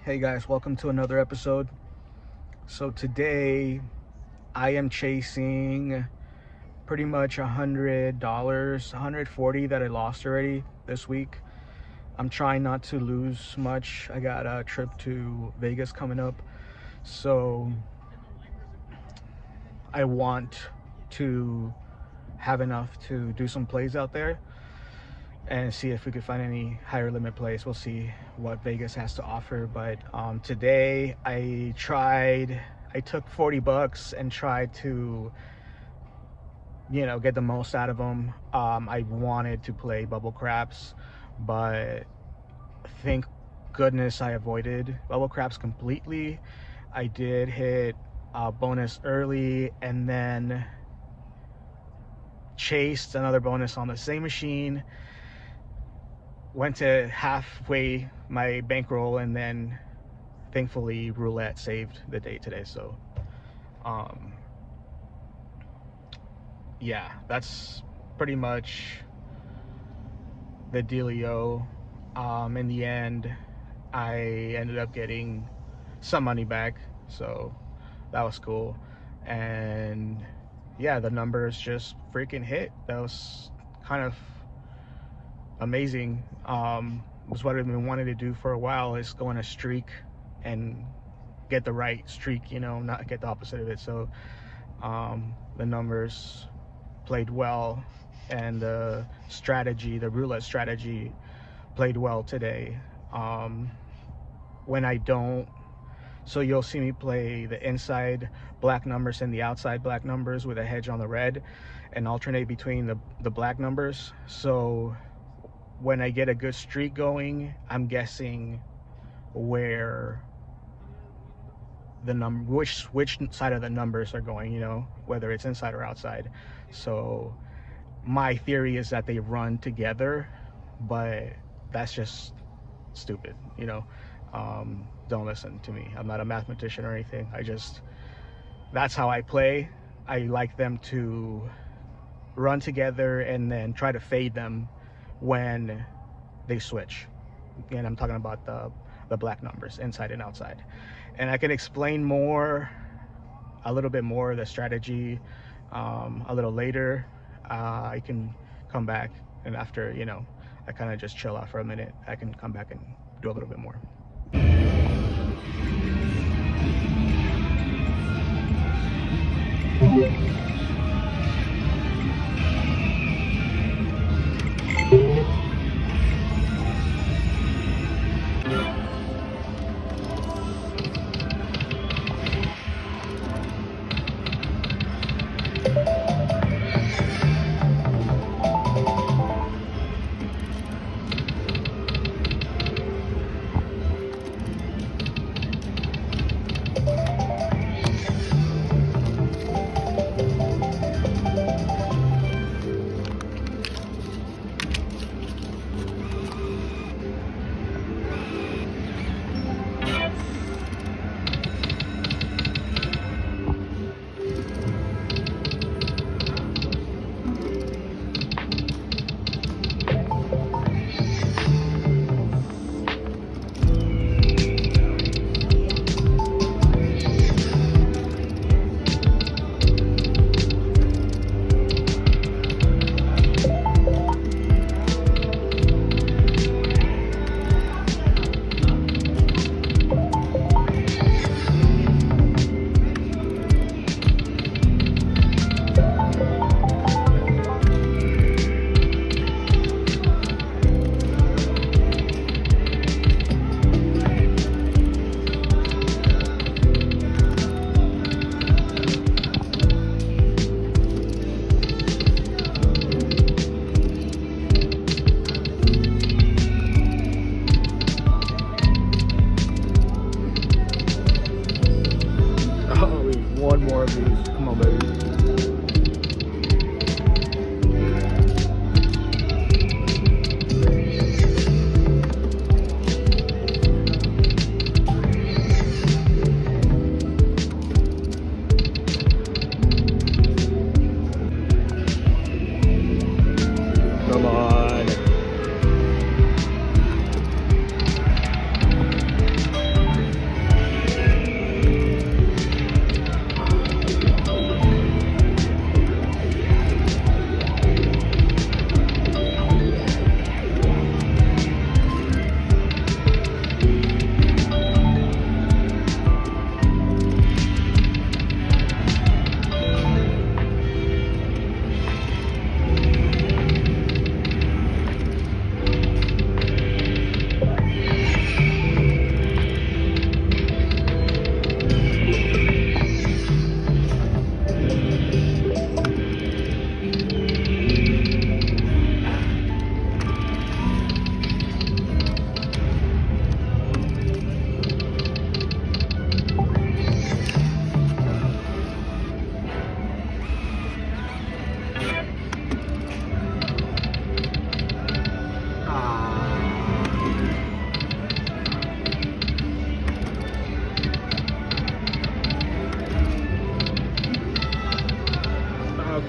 Hey guys, welcome to another episode. So today I am chasing pretty much $100, $140 that I lost already this week. I'm trying not to lose much. I got a trip to Vegas coming up, so I want to have enough to do some plays out there and see if we could find any higher limit plays. We'll see what Vegas has to offer. But today I took $40 and tried to, get the most out of them. I wanted to play bubble craps, but thank goodness I avoided bubble craps completely. I did hit a bonus early and then chased another bonus on the same machine. Went to halfway my bankroll, and then thankfully roulette saved the day today. So yeah, that's pretty much the dealio. In the end, I ended up getting some money back, so that was cool. And yeah, the numbers just freaking hit. That was kind of amazing. Was what I've been wanting to do for a while, is go on a streak and get the right streak, not get the opposite of it. So the numbers played well, and the roulette strategy played well today. When I don't, so you'll see me play the inside black numbers and the outside black numbers with a hedge on the red, and alternate between the black numbers. So when I get a good streak going, I'm guessing where the which side of the numbers are going, whether it's inside or outside. So my theory is that they run together, but that's just stupid. Don't listen to me. I'm not a mathematician or anything. That's how I play. I like them to run together and then try to fade them when they switch. And I'm talking about the black numbers, inside and outside. And I can explain a little bit more of the strategy a little later. I can come back, and after I kind of just chill out for a minute, I can come back and do a little bit more.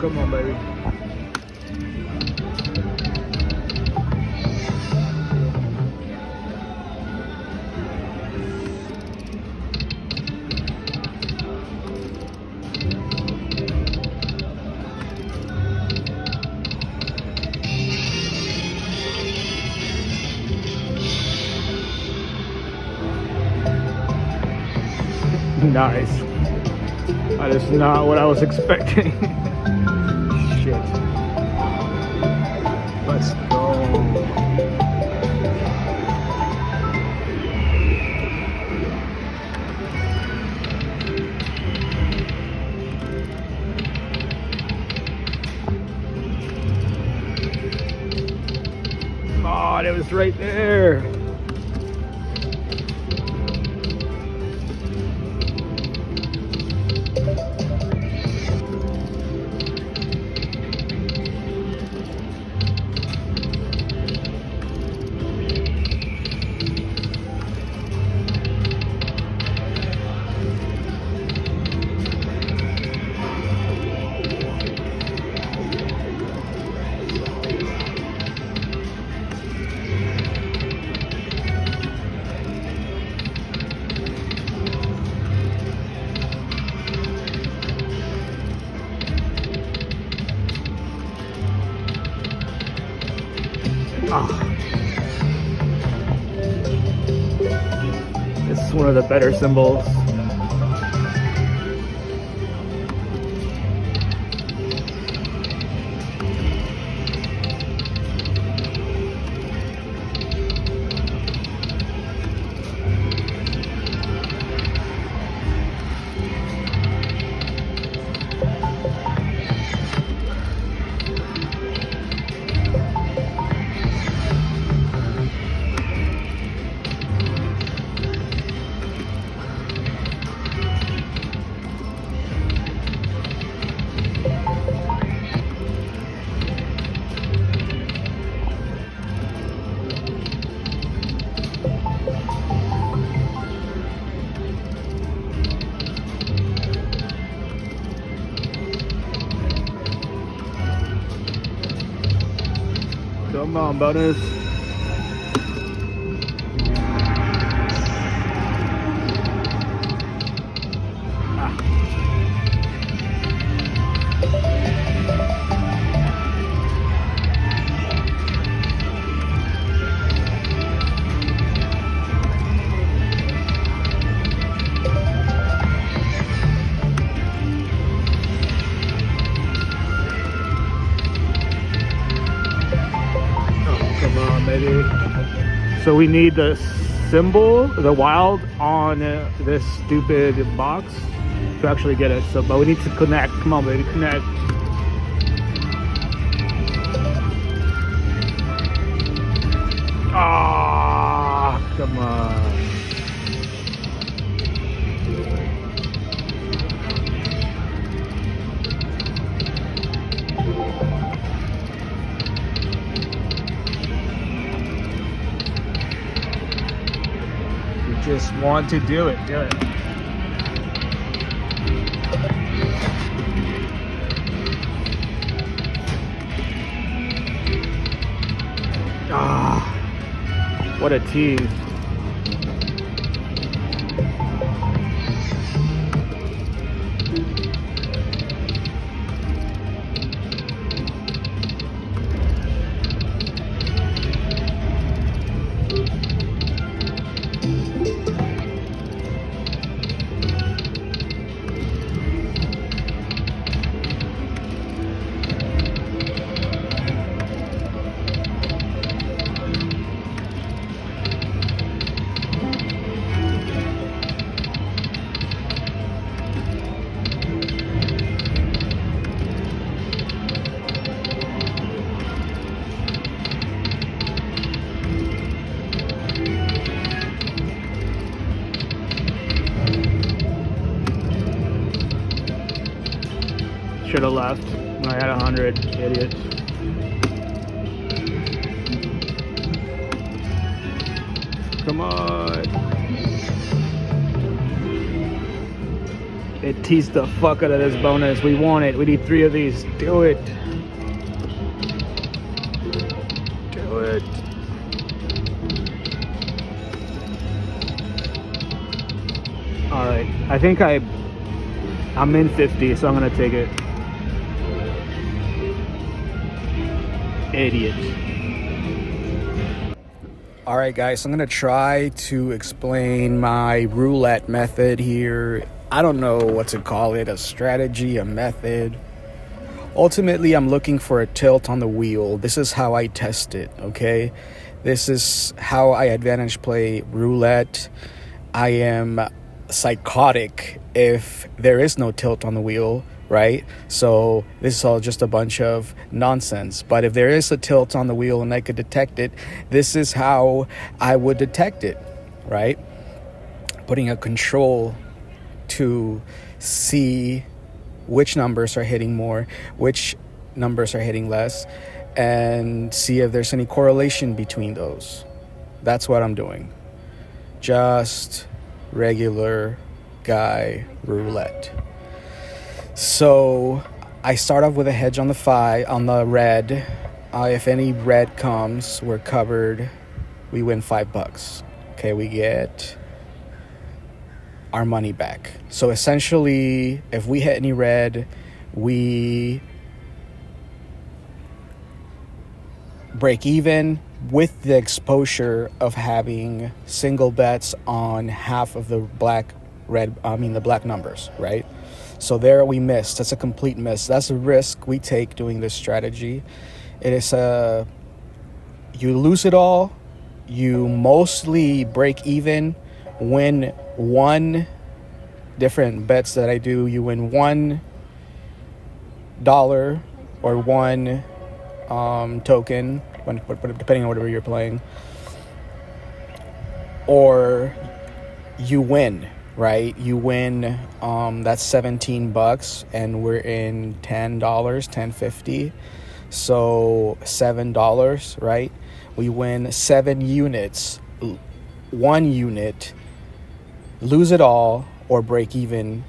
Come on, baby. Nice. That is not what I was expecting. Shit. Let's go. Oh, it was right there. This is one of the better symbols. Come on, bonus. Maybe. So we need the symbol, the wild, on this stupid box to actually get it. So, but we need to connect. Come on, baby, connect. Ah, come on. Just want to do it. Ah, what a tease. Should have left when I had 100, idiot. Come on. It teased the fuck out of this bonus. We want it. We need 3 of these. Do it. Do it. Alright. I think I'm in 50, so I'm gonna take it. Idiot. Alright guys, so I'm going to try to explain my roulette method here. I don't know what to call it, a strategy, a method. Ultimately, I'm looking for a tilt on the wheel. This is how I test it, okay? This is how I advantage play roulette. I am psychotic if there is no tilt on the wheel, right? So this is all just a bunch of nonsense. But if there is a tilt on the wheel and I could detect it, this is how I would detect it, right? Putting a control to see which numbers are hitting more, which numbers are hitting less, and see if there's any correlation between those. That's what I'm doing. Just regular guy roulette. So I start off with a hedge on the red. If any red comes, we're covered. We win $5. Okay, we get our money back. So essentially, if we hit any red, we break even with the exposure of having single bets on half of the black numbers, right? So there we missed. That's a complete miss. That's a risk we take doing this strategy. It is you lose it all. You mostly break even. Win one different bets that I do. You win $1 or one token, depending on whatever you're playing, or you win. Right, you win. That's $17, and we're in $10.50, so $7. Right, we win 7 units, 1 unit, lose it all, or break even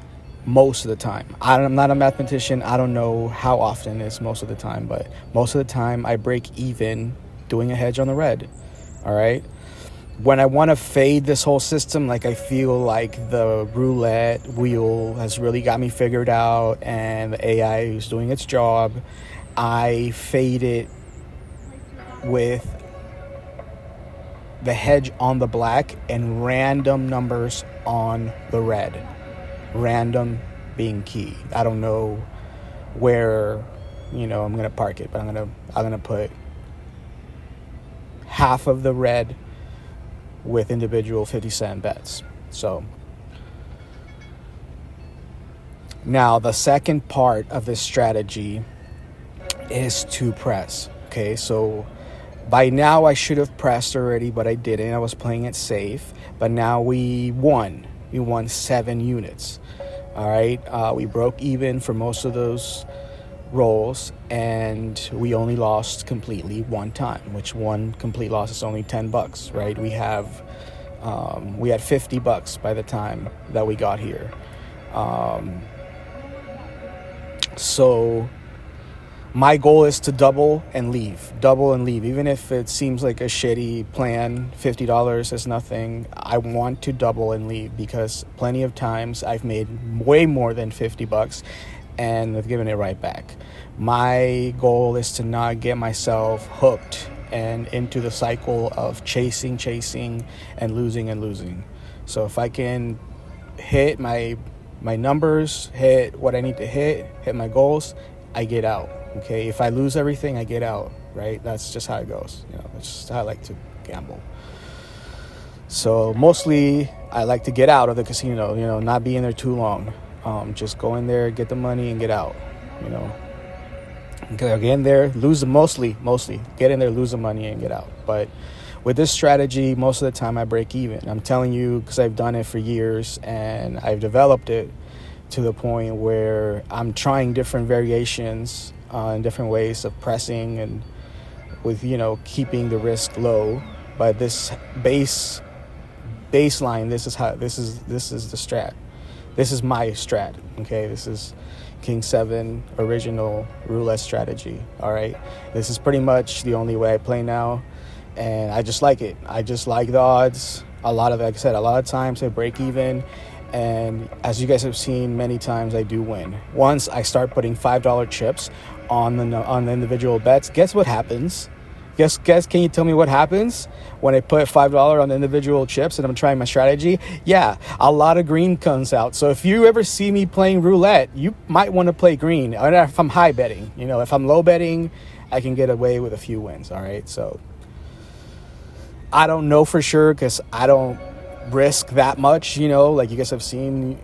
most of the time. I'm not a mathematician. I don't know how often it's most of the time, but most of the time I break even doing a hedge on the red. All right. When I want to fade this whole system, like I feel like the roulette wheel has really got me figured out and the AI is doing its job, I fade it with the hedge on the black and random numbers on the red. Random being key. I don't know where, I'm going to park it, but I'm going to put half of the red with individual 50-cent bets. So now the second part of this strategy is to press. Okay, so by now I should have pressed already, but I didn't. I was playing it safe. But now we won. We won 7 units. All right, we broke even for most of those rolls, and we only lost completely one time, which one complete loss is only $10, right? We had $50 by the time that we got here. So my goal is to double and leave, even if it seems like a shitty plan. $50 is nothing. I want to double and leave because plenty of times I've made way more than $50 and I've given it right back. My goal is to not get myself hooked and into the cycle of chasing and losing. So if I can hit my numbers, hit what I need to hit my goals, I get out. Okay, if I lose everything, I get out, right? That's just how it goes. That's just how I like to gamble. So mostly I like to get out of the casino, not be in there too long. Just go in there, get the money, and get out. Get in there, mostly get in there, lose the money, and get out. But with this strategy, most of the time I break even. I'm telling you because I've done it for years and I've developed it to the point where I'm trying different variations and different ways of pressing and with keeping the risk low. But this baseline, this is the strat. This is my strat, okay? This is King 7 original roulette strategy, all right? This is pretty much the only way I play now, and I just like it. I just like the odds. Like I said, a lot of times I break even, and as you guys have seen many times, I do win. Once I start putting $5 chips on the individual bets, guess what happens? Guess, can you tell me what happens when I put $5 on the individual chips and I'm trying my strategy? Yeah, a lot of green comes out. So if you ever see me playing roulette, you might want to play green. Or if I'm high betting, if I'm low betting, I can get away with a few wins, all right? So I don't know for sure because I don't risk that much, like you guys have seen,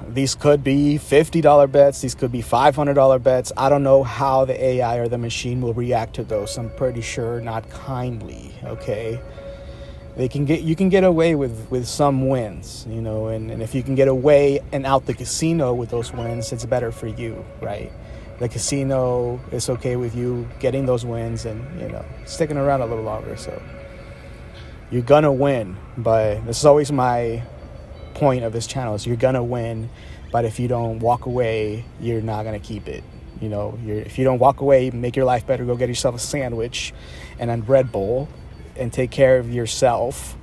these could be $50 bets, these could be $500 bets. I don't know how the AI or the machine will react to those. I'm pretty sure not kindly, okay? You can get away with some wins, and if you can get away and out the casino with those wins, it's better for you, right? The casino is okay with you getting those wins and, sticking around a little longer, so you're gonna win, but this is always my point of this channel is you're gonna win, but if you don't walk away, you're not gonna keep it. If you don't walk away, make your life better, go get yourself a sandwich and a Red Bull and take care of yourself,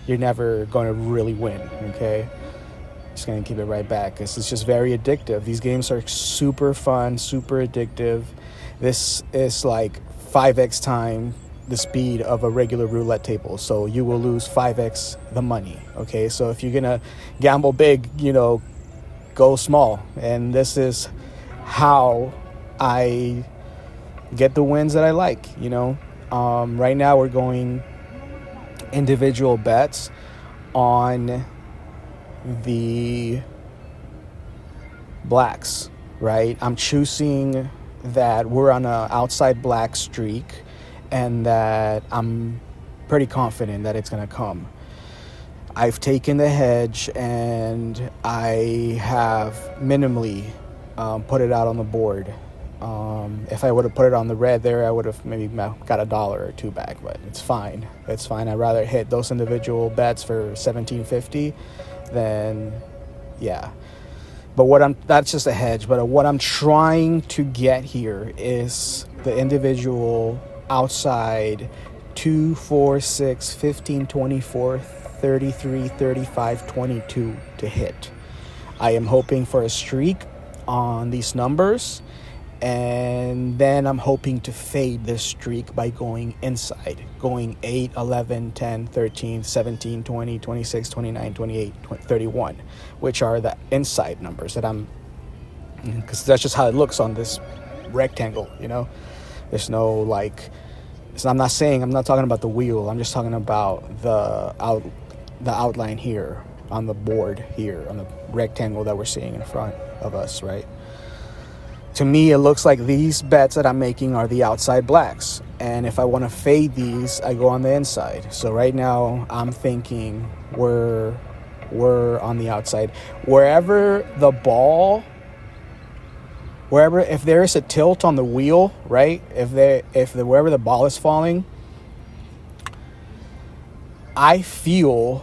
you're never gonna really win, okay? Just gonna keep it right back because it's just very addictive. These games are super fun, super addictive. This is like 5x time the speed of a regular roulette table, so you will lose 5x the money, okay? So if you're gonna gamble big, go small, and this is how I get the wins that I like. Right now we're going individual bets on the blacks, right? I'm choosing that we're on an outside black streak and that I'm pretty confident that it's going to come. I've taken the hedge and I have minimally put it out on the board. If I would have put it on the red there, I would have maybe got $1 or $2 back, but it's fine. It's fine. I'd rather hit those individual bets for $17.50 than, yeah. But that's just a hedge. But what I'm trying to get here is the individual outside 2, 4, 6, 15, 24, 33, 35, 22 to hit. I am hoping for a streak on these numbers, and then I'm hoping to fade this streak by going inside, going 8, 11, 10, 13, 17, 20, 26, 29, 28, 31, which are the inside numbers that because that's just how it looks on this rectangle, There's no I'm not talking about the wheel. I'm just talking about the outline here on the board here on the rectangle that we're seeing in front of us, right? To me, it looks like these bets that I'm making are the outside blacks. And if I want to fade these, I go on the inside. So right now I'm thinking we're on the outside. If there is a tilt on the wheel, right? Wherever the ball is falling, I feel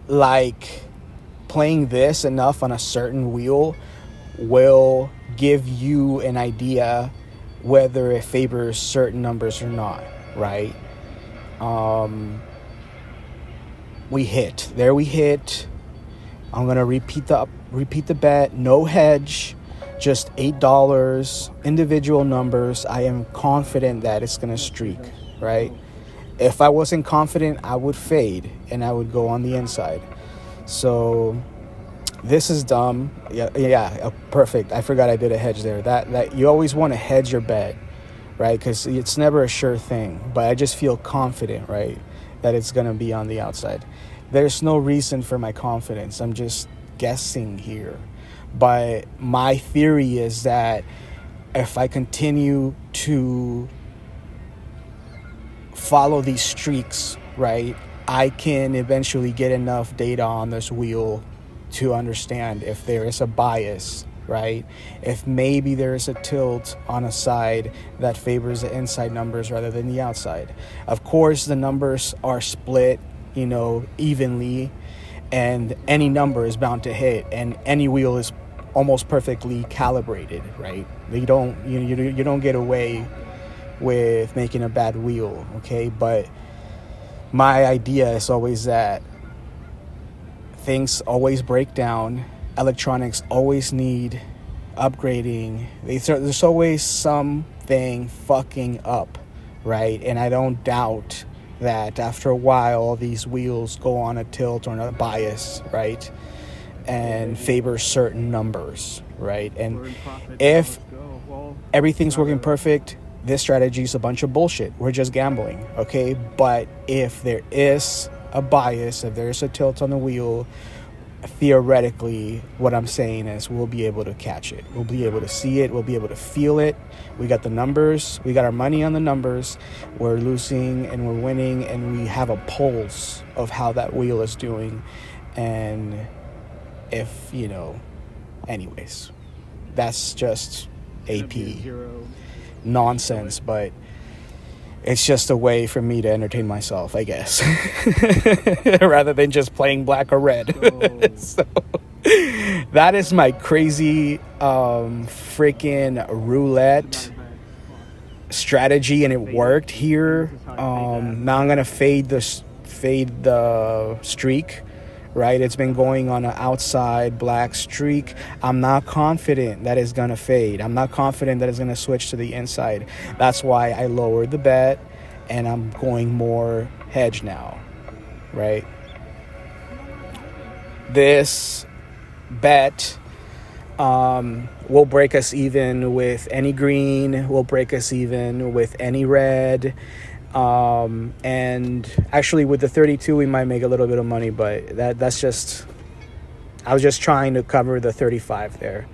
like playing this enough on a certain wheel will give you an idea whether it favors certain numbers or not, right? We hit. I'm gonna repeat the bet. No hedge. Just $8, individual numbers. I am confident that it's gonna streak, right? If I wasn't confident, I would fade and I would go on the inside. So this is dumb. Yeah, perfect. I forgot I did a hedge there. That you always want to hedge your bet, right? Because it's never a sure thing. But I just feel confident, right, that it's gonna be on the outside. There's no reason for my confidence. I'm just guessing here. But my theory is that if I continue to follow these streaks, right, I can eventually get enough data on this wheel to understand if there is a bias, right? If maybe there is a tilt on a side that favors the inside numbers rather than the outside. Of course, the numbers are split, evenly. and any number is bound to hit, and any wheel is almost perfectly calibrated, right? You don't get away with making a bad wheel, okay? But my idea is always that things always break down, electronics always need upgrading. There's always something fucking up, right? And I don't doubt that after a while these wheels go on a tilt or a bias, right, and favor certain numbers, right? And if everything's working perfect, this strategy is a bunch of bullshit. We're just gambling, okay? But if there is a bias, if there's a tilt on the wheel, theoretically, what I'm saying is we'll be able to catch it. We'll be able to see it. We'll be able to feel it. We got the numbers. We got our money on the numbers. We're losing and we're winning, and we have a pulse of how that wheel is doing. And if, you know, anyways, that's just AP nonsense, but it's just a way for me to entertain myself, I guess, rather than just playing black or red. So that is my crazy freaking roulette strategy, and it worked here. Now I'm gonna fade the streak, right? It's been going on an outside black streak. I'm not confident that it's gonna fade. I'm not confident that it's gonna switch to the inside. That's why I lowered the bet, and I'm going more hedge now, right? This bet will break us even with any green, will break us even with any red. And actually with the 32 we might make a little bit of money, but that's just, I was just trying to cover the 35 there,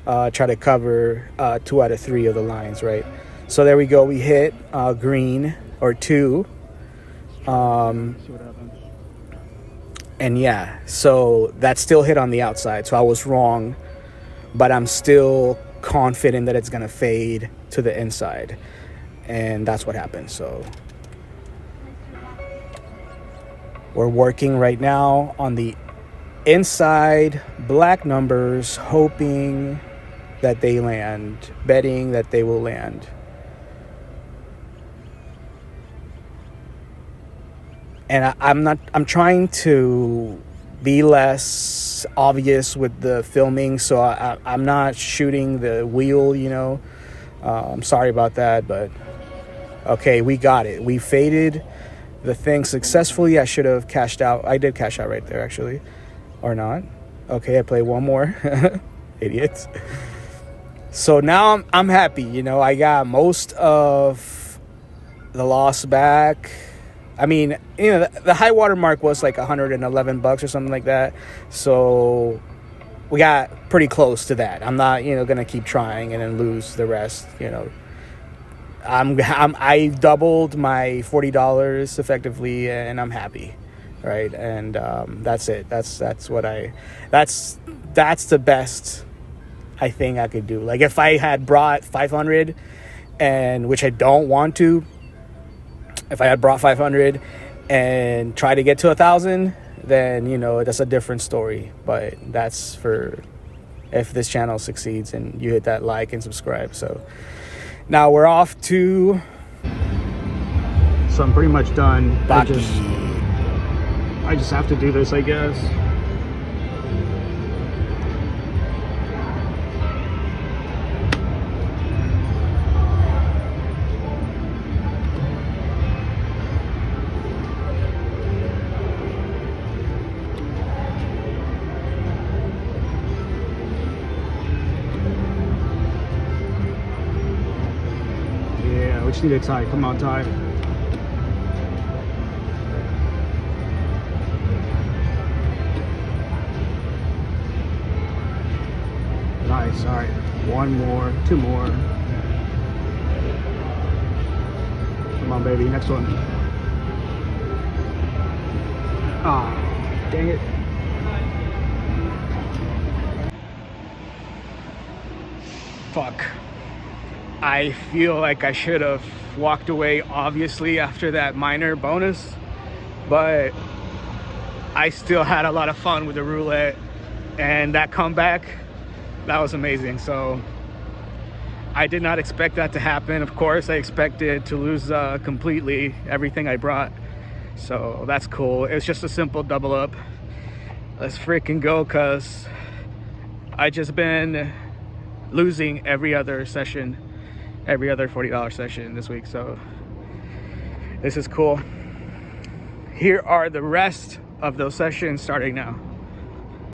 try to cover 2 out of 3 of the lines, right? So there we go, we hit green or 2, and yeah, so that still hit on the outside, so I was wrong, but I'm still confident that it's gonna fade to the inside. And that's what happened. So we're working right now on the inside black numbers, hoping that they land, betting that they will land. And I'm trying to be less obvious with the filming, so I'm not shooting the wheel, you know. I'm sorry about that, but okay, we got it. We faded the thing successfully. I should have cashed out. I did cash out right there, actually. Or not. Okay, I play one more. Idiots. So now I'm happy. You know, I got most of the loss back. I mean, you know, the high water mark was like $111 or something like that. So we got pretty close to that. I'm not, you know, gonna keep trying and then lose the rest, you know. I doubled my $40 effectively, and I'm happy, right? And that's it. That's the best I think I could do. Like if I had brought 500, and which I don't want to, if I had brought 500 and tried to get to 1,000, then, you know, that's a different story. But that's for if this channel succeeds and you hit that like and subscribe. So now we're off to, so I'm pretty much done. I just have to do this, I guess. Just need a tie. Come on, tie. Nice. All right. One more. 2 more. Come on, baby. Next one. Ah, dang it. Fuck. I feel like I should have walked away, obviously, after that minor bonus, but I still had a lot of fun with the roulette, and that comeback, that was amazing. So I did not expect that to happen. Of course, I expected to lose completely everything I brought. So that's cool. It's just a simple double up. Let's freaking go, cause I just been losing every other session, every other $40 session this week. So this is cool. Here are the rest of those sessions starting now.